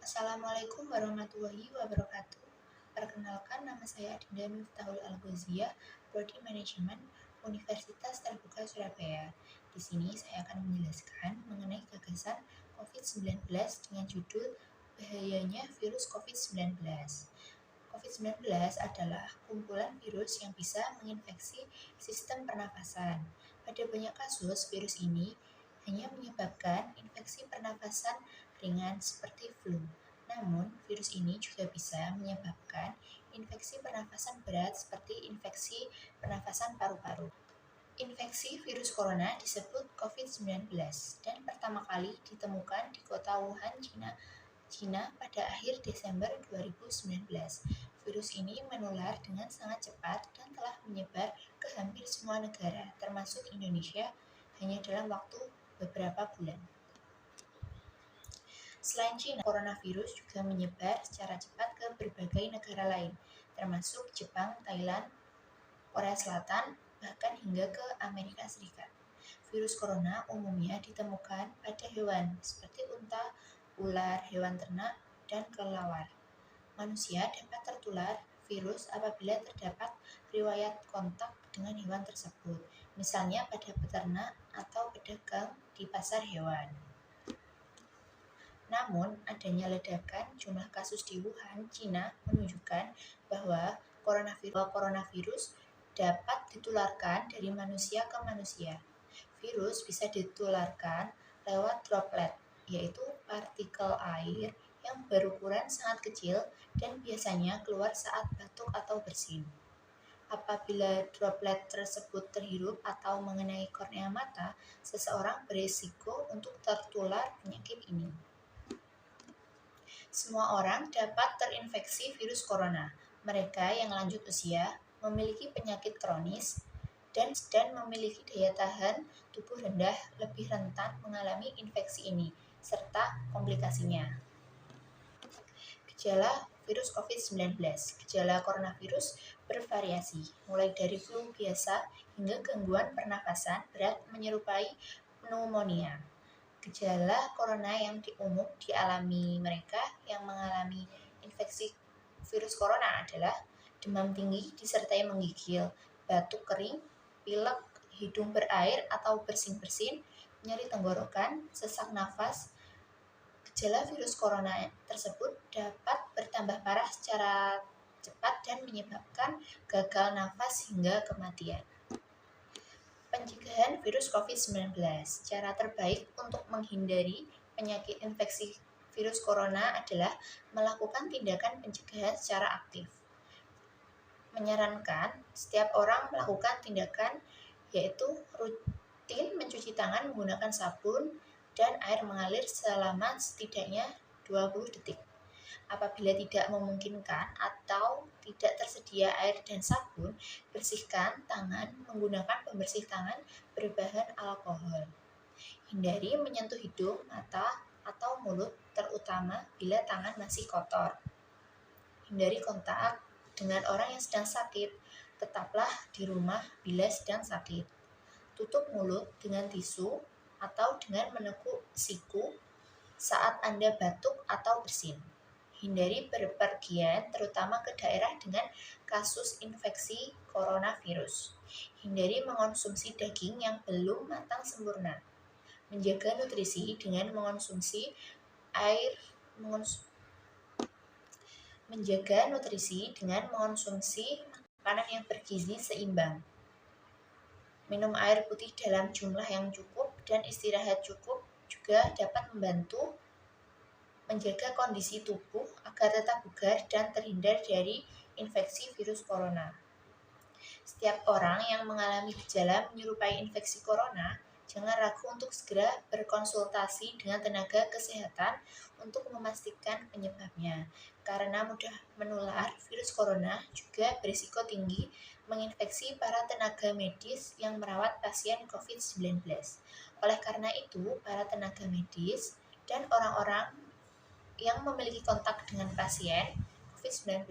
Assalamualaikum warahmatullahi wabarakatuh. Perkenalkan, nama saya Adinda Miftahul Al-Ghaziyah, Prodi Manajemen Universitas Terbuka Surabaya. Di sini saya akan menjelaskan mengenai gagasan COVID-19 dengan judul Bahayanya Virus COVID-19. COVID-19 adalah kumpulan virus yang bisa menginfeksi sistem pernafasan. Pada banyak kasus, virus ini hanya menyebabkan infeksi pernafasan ringan seperti flu. Namun, virus ini juga bisa menyebabkan infeksi pernafasan berat seperti infeksi pernafasan paru-paru. Infeksi virus corona disebut COVID-19 dan pertama kali ditemukan di kota Wuhan, China pada akhir Desember 2019. Virus ini menular dengan sangat cepat dan telah menyebar ke hampir semua negara, termasuk Indonesia, hanya dalam waktu beberapa bulan. Selain China, coronavirus juga menyebar secara cepat ke berbagai negara lain, termasuk Jepang, Thailand, Korea Selatan, bahkan hingga ke Amerika Serikat. Virus corona umumnya ditemukan pada hewan seperti unta, ular, hewan ternak, dan kelelawar. Manusia dapat tertular virus apabila terdapat riwayat kontak dengan hewan tersebut, misalnya pada peternak atau pedagang di pasar hewan. Namun, adanya ledakan jumlah kasus di Wuhan, China menunjukkan bahwa coronavirus dapat ditularkan dari manusia ke manusia. Virus bisa ditularkan lewat droplet, yaitu partikel air yang berukuran sangat kecil dan biasanya keluar saat batuk atau bersin. Apabila droplet tersebut terhirup atau mengenai kornea mata, seseorang berisiko untuk tertular penyakit ini. Semua orang dapat terinfeksi virus corona. Mereka yang lanjut usia, memiliki penyakit kronis, dan memiliki daya tahan tubuh rendah lebih rentan mengalami infeksi ini, serta komplikasinya. Gejala virus COVID-19. Gejala coronavirus bervariasi, mulai dari flu biasa hingga gangguan pernafasan berat menyerupai pneumonia. Gejala corona yang dialami mereka yang mengalami infeksi virus corona adalah demam tinggi disertai menggigil, batuk kering, pilek, hidung berair atau bersin-bersin, nyeri tenggorokan, sesak nafas. Gejala virus corona tersebut dapat bertambah parah secara cepat dan menyebabkan gagal nafas hingga kematian. Pencegahan virus COVID-19. Cara terbaik untuk menghindari penyakit infeksi virus corona adalah melakukan tindakan pencegahan secara aktif. Menyarankan setiap orang melakukan tindakan yaitu rutin mencuci tangan menggunakan sabun dan air mengalir selama setidaknya 20 detik. Apabila tidak memungkinkan atau tidak tersedia air dan sabun, bersihkan tangan menggunakan pembersih tangan berbahan alkohol. Hindari menyentuh hidung, mata, atau mulut, terutama bila tangan masih kotor. Hindari kontak dengan orang yang sedang sakit. Tetaplah di rumah bila sedang sakit. Tutup mulut dengan tisu atau dengan menekuk siku saat Anda batuk atau bersin. Hindari berpergian terutama ke daerah dengan kasus infeksi coronavirus. Hindari mengonsumsi daging yang belum matang sempurna. Menjaga nutrisi dengan mengonsumsi makanan yang bergizi seimbang. Minum air putih dalam jumlah yang cukup dan istirahat cukup juga dapat membantu menjaga kondisi tubuh agar tetap bugar dan terhindar dari infeksi virus corona. Setiap orang yang mengalami gejala menyerupai infeksi corona, jangan ragu untuk segera berkonsultasi dengan tenaga kesehatan untuk memastikan penyebabnya. Karena mudah menular, virus corona juga berisiko tinggi menginfeksi para tenaga medis yang merawat pasien COVID-19. Oleh karena itu, para tenaga medis dan orang-orang yang memiliki kontak dengan pasien COVID-19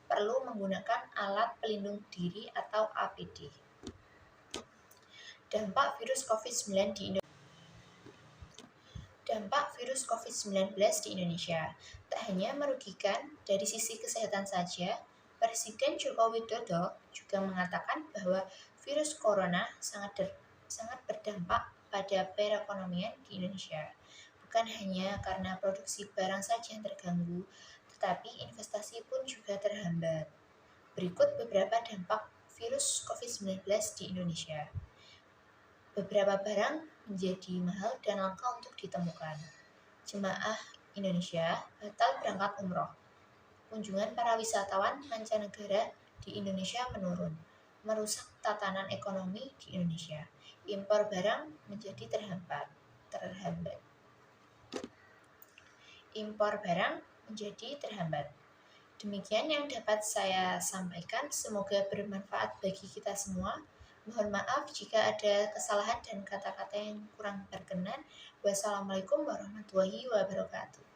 perlu menggunakan alat pelindung diri atau APD. Dampak virus COVID-19 di Indonesia. Dampak virus COVID-19 di Indonesia tak hanya merugikan dari sisi kesehatan saja, Presiden Joko Widodo juga mengatakan bahwa virus corona sangat berdampak pada perekonomian di Indonesia. Bukan hanya karena produksi barang saja yang terganggu, tetapi investasi pun juga terhambat. Berikut beberapa dampak virus COVID-19 di Indonesia. Beberapa barang menjadi mahal dan langka untuk ditemukan. Jemaah Indonesia batal berangkat umroh. Kunjungan para wisatawan mancanegara di Indonesia menurun, merusak tatanan ekonomi di Indonesia. Impor barang menjadi terhambat. Impor barang menjadi terhambat. Demikian yang dapat saya sampaikan, semoga bermanfaat bagi kita semua. Mohon maaf jika ada kesalahan dan kata-kata yang kurang berkenan. Wassalamualaikum warahmatullahi wabarakatuh.